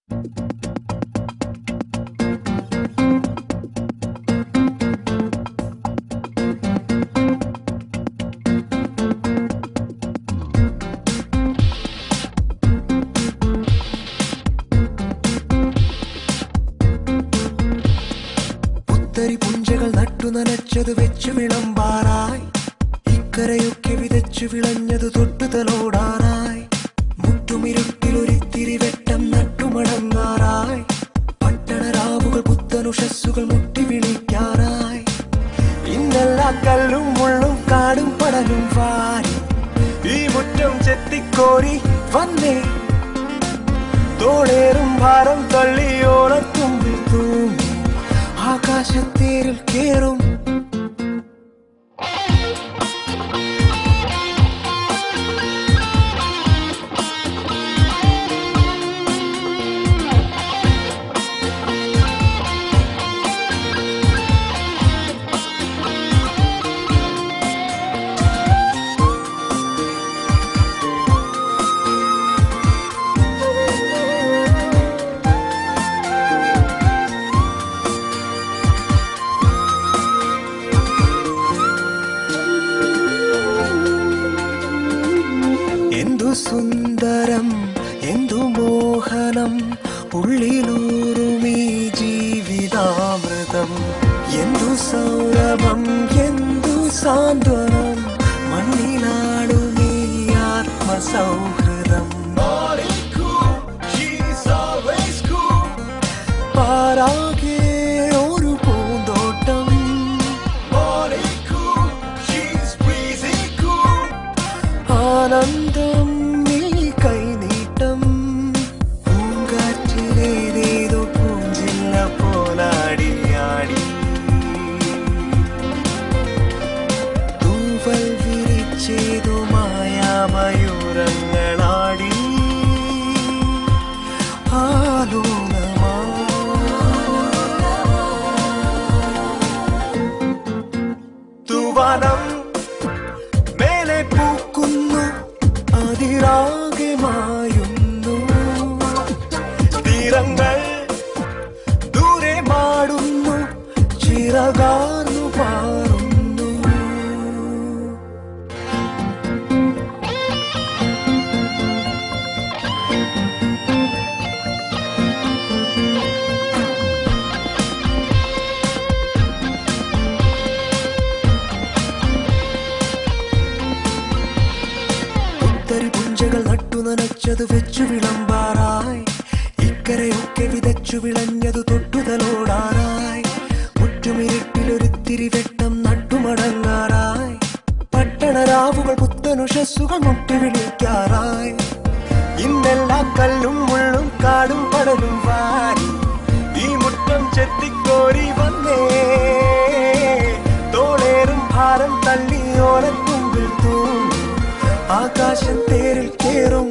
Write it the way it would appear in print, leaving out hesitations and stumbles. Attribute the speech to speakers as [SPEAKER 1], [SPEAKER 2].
[SPEAKER 1] പുഞ്ചകൾ നട്ടു നനച്ചത് വെച്ചു വിളമ്പാറായി, ഇക്കരയൊക്കെ വിതച്ചു വിളഞ്ഞത് തൊട്ടു തലോടാറായി, മുറ്റുമിരുട്ടിലൊരിത്തിരി വെട്ടം നട്ടുമടങ്ങാറായി, പട്ടണരാവുകൾ പുത്തനുഷസ്സുകൾ മുട്ടി വിളിക്കാറായി, ഇന്നെല്ലാ കല്ലും മുള്ളും കാടും പടലും വാരി ഈ മുറ്റം ചെത്തിക്കോരി വന്നേ, തോളേറും ഭാരം തള്ളി ഓണത്തുമ്പിൽ തൂങ്ങി ആകാശത്തേരിൽ കേറും. എന്തു സുന്ദരം എന്തു മോഹനം ഉള്ളിലൂറുമീ ജീവിതാമൃതം, എന്തു സൗരഭം എന്തു സാന്ത്വനം മണ്ണിലാടുമീ ആത്മസൗഹൃദം. പാരാകെ ഒരു പൂന്തോട്ടം, ആനന്ദം നീ കൈനീട്ടം, പൂങ്കാറ്റിലേതേതോ പൂഞ്ചില്ല പോലാടിയാടി, തൂവൽ വിരിച്ചേതോ മായാമയൂരങ്ങളാടി, ആലോകമാ തൂവാനം മേലെ പൂക്കുന്നു, അതിരാകെ മായുന്നു, തീരങ്ങൾ ദൂരെ മാടുന്നു, ചിറകാർന്നു പാറുന്നു. പുഞ്ചകൾ നട്ടു നനച്ചത് വെച്ചു വിളമ്പാറായി, ഇക്കരയൊക്കെ വിതച്ചു വിളഞ്ഞത് തൊട്ടുതലോടാറായി, മുറ്റുമിരുട്ടിലൊരിത്തിരി വെട്ടം നട്ടുമടങ്ങാറായി, പട്ടണരാവുകൾ പുത്തനുഷസ്സുകൾ മുട്ടി വിളിക്കാറായി, ഇന്നെല്ലാ കല്ലും മുള്ളും കാടും പടലും വാരി ഈ മുറ്റം ചെത്തിക്കോരി വന്നേ, തോളേറും ഭാരം തള്ളി ഓണത്തുമ്പിൽ തൂങ്ങി ആകാശത്തേരിൽ കേറും.